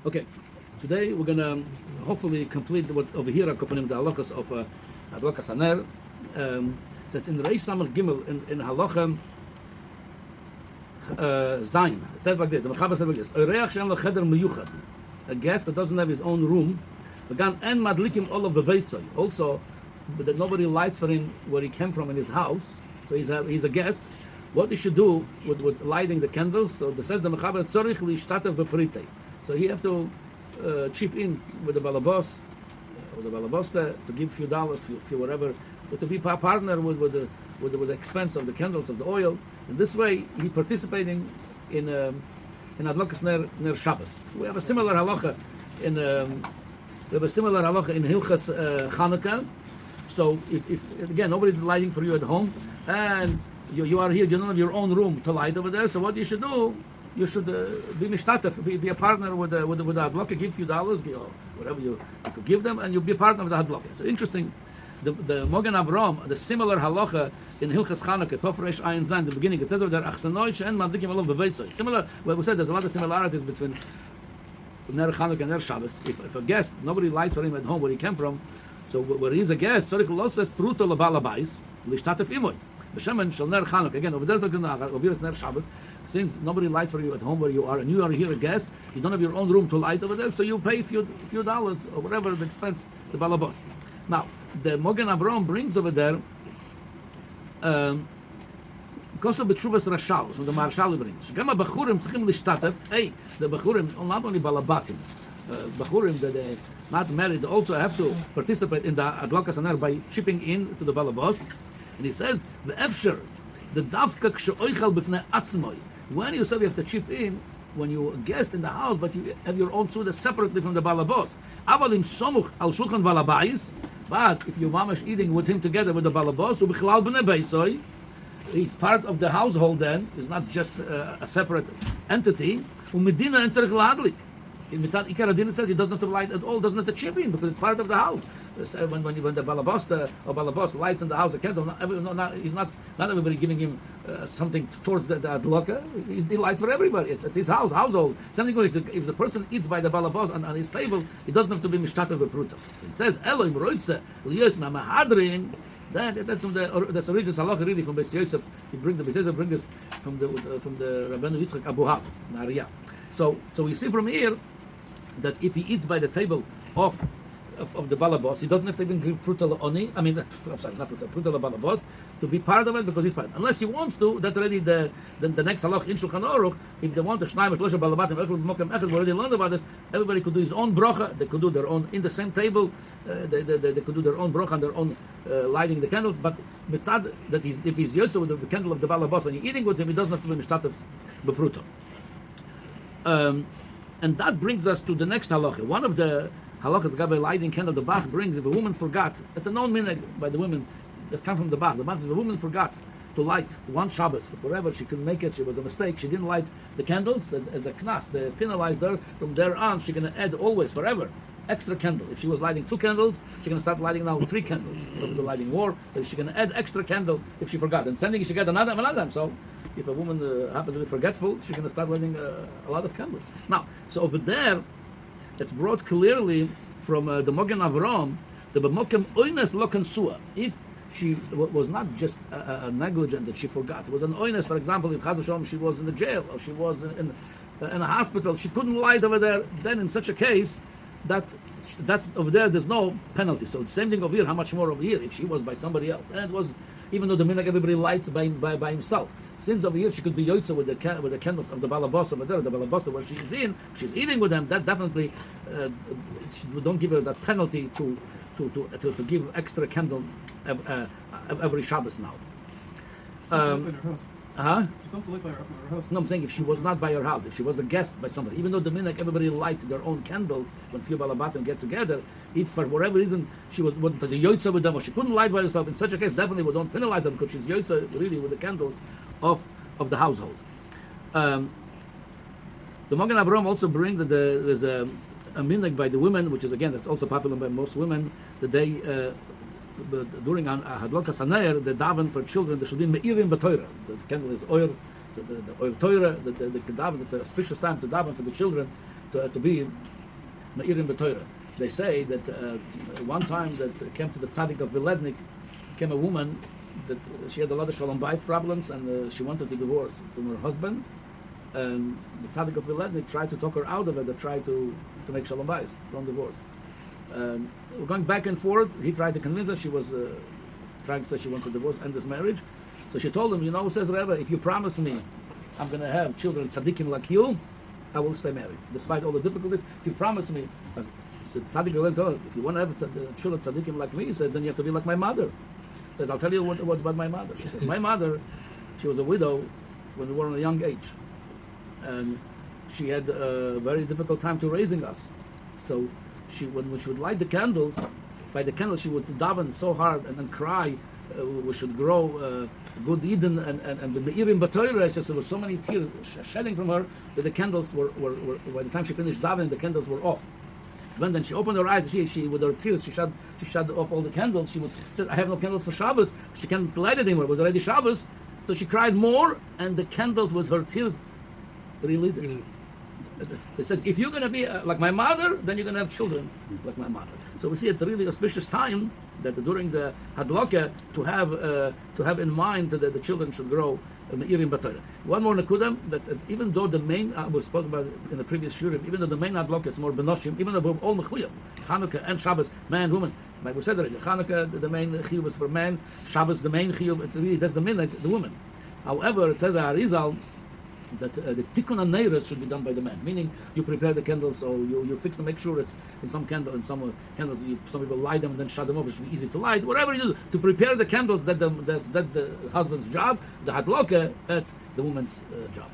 Okay, today we're gonna hopefully complete what over here are the halachas of Halacha Saner. So it's in the Reish Samar Gimel in Halacha Zayin. It says like this: the Mechaber says like this: Oreach she'en lo cheder miyuchad, a guest that doesn't have his own room. Began en madlikim olav beveisoy. Also, but that nobody lights for him where he came from in his house. So he's a guest. What he should do with lighting the candles? So the says the Mechaber tzorich liishtatev b'peritei. So he have to chip in with the balabos, to give few dollars, few whatever, to be a partner with the expense of the candles, of the oil. And this way, he participating in adlokas ner Shabbos. We have a similar halacha in Hilchas Chanukah. So if again nobody's lighting for you at home, and you are here, you don't have your own room to light over there. So what you should do? You should be mishtatef, be a partner with the hadlaka, give a few dollars, whatever you could give them, and you'll be a partner with the hadlaka. So interesting, the Mogen Avram, the similar halacha in Hilchas Chanukah, Tov Reish Ayin Zayin, the beginning, it says over there, Achsanoi she'en madlikim olav beveisoy. Similar, well, we said there's a lot of similarities between Ner Chanukah and Ner Shabbos. If a guest, nobody lights for him at home where he came from, so where he's a guest, Tzorich lo says pruto lebalabais, lishtatef imoy. B'shemen shel Ner Chanukah. Again, over there talking over here Ner Shabbos. Since nobody lights for you at home where you are, and you are here a guest, you don't have your own room to light over there, so you pay a few dollars or whatever the expense the balabos. Now, the Mogen Avram brings over there Kosa b'tshuvas Rashal, so the Marshal brings. Gama bachurim tzrichim lishtatef. Hey, the bachurim, not only balabatim, bachurim that they not married, they also have to participate in the adlokas anar by chipping in to the balabos. And he says the efsher, the davka ksheoichal b'fnei atzmoi. When you say you have to chip in, when you're a guest in the house, but you have your own suda separately from the balabos. Avalim somuch al shulchan balabais. But if you're mamash eating with him together with the balabos, ubichlal b'nei beisoy, he's part of the household. Then he's not just a separate entity. Umedina and tzarich lahadlik. In Mitzat Ikar Adin says he doesn't have to light at all, doesn't have to chip in because it's part of the house. When the balabos lights in the house, the candle, he's not everybody giving him something towards the adloka. He lights for everybody. It's his household. Something if the person eats by the balabos on his table, he doesn't have to be mishtatev v'pruta. It says Elohim roitze liyos mamahadrin. That's from that's original halacha really from Beis Yosef. Beis Yosef bring this from the Rabbeinu Yitzchak Abuhav Nariya. So we see from here that if he eats by the table of the balabos, he doesn't have to even give pruta oni. I mean, I'm sorry, not pruta balabos to be part of it because he's part. Unless he wants to, that's already the next halach in Shulchan Aruch. If they want to shnaim shlosha balabatim echad b'mokem echad, we already learned about this. Everybody could do his own bracha. They could do their own in the same table. They could do their own bracha and their own lighting the candles. But mitzad that if he's yotze with the candle of the balabos and you're eating with him, he doesn't have to be mishtatev b'pruta. And that brings us to the next halacha. One of the halachas Gabe lighting candle the Bach brings, if a woman forgot, it's a known minhag by the women, just come from the Bach. The Bach says if a woman forgot to light one Shabbos, for whatever she couldn't make it, she was a mistake, she didn't light the candles as a knas, they penalized her. From there on, she's going to add always, forever, extra candle. If she was lighting 2 candles, she's going to start lighting now 3 candles. So with the lighting more, she's going to add extra candle if she forgot. And sending, she got another. So if a woman happens to be forgetful, she's going to start lighting a lot of candles. Now, so over there, it's brought clearly from the Mogen Avram, the b'mokem oines lo kensua. If she was not just negligent that she forgot, it was an oines, for example, if Chas v'Shalom she was in the jail or she was in a hospital, she couldn't light over there, then in such a case, that's over there, there's no penalty. So the same thing over here, how much more over here if she was by somebody else? And it was, even though the minhag everybody lights by himself. Since over here she could be yotze with the candles of the balabos over there, the balabos where she's eating with them, that definitely we don't give her that penalty to give extra candle every Shabbos now. It's also like by her house. No, I'm saying if she was not by her house, if she was a guest by somebody, even though the minhag everybody light their own candles when few balabatim get together, if for whatever reason she wasn't the yotze with them or she couldn't light by herself, in such a case definitely we don't penalize her because she's yotze really with the candles of the household. The Mogen Avram also bring that there's a minhag by the women, which is again that's also popular by most women, that they during Hadlaka Saner, the Daven for children, there should be Me'irim B'Torah. The candle is oil, so the oil Torah, the Daven, it's an auspicious time to Daven for the children to be Me'irim b'Torah. They say that one time that came to the tzaddik of Vilednik, came a woman that she had a lot of shalom bayis problems, and she wanted to divorce from her husband. And the tzaddik of Vilednik tried to talk her out of it, and tried to make shalom bayis, don't divorce. We're going back and forth. He tried to convince her. She was trying to say she wants to divorce, end this marriage. So she told him, says Rebbe, if you promise me I'm going to have children tzaddikim like you, I will stay married, despite all the difficulties. If you promise me, the tzaddik will tell her, if you want to have children tzaddikim like me, he said, then you have to be like my mother. He said, I'll tell you what's about my mother. She said, my mother, she was a widow when we were in a young age, and she had a very difficult time to raising us. So when she would light the candles, by the candles she would daven so hard and cry, we should grow good Eden and the Me'irim b'Torah. She said there were so many tears shedding from her that the candles were by the time she finished davening, the candles were off. When then she opened her eyes, she with her tears she shut off all the candles. She said, I have no candles for Shabbos. She can't light it anymore. It was already Shabbos, so she cried more, and the candles with her tears relit it. It says, if you're going to be like my mother, then you're going to have children like my mother. So we see it's a really auspicious time that during the Halacha to have in mind that the children should grow Me'irim b'Torah. One more Nakudam, that even though the main, we spoke about it in the previous Shiur, even though the main Halacha is more Benoshim, even though we're all Mechuyah, Chanukah and Shabbos, man, woman, like we said already, Chanukah, the main Chiyuv is for men, Shabbos, the main Chiyuv, it's really, that's the minhag, the woman. However, it says Arizal, that the tikkun and should be done by the man, meaning you prepare the candles, or you fix them, make sure it's in some candles, some people light them and then shut them off. It should be easy to light. Whatever you do to prepare the candles, that's the husband's job. The hadloka, that's the woman's job.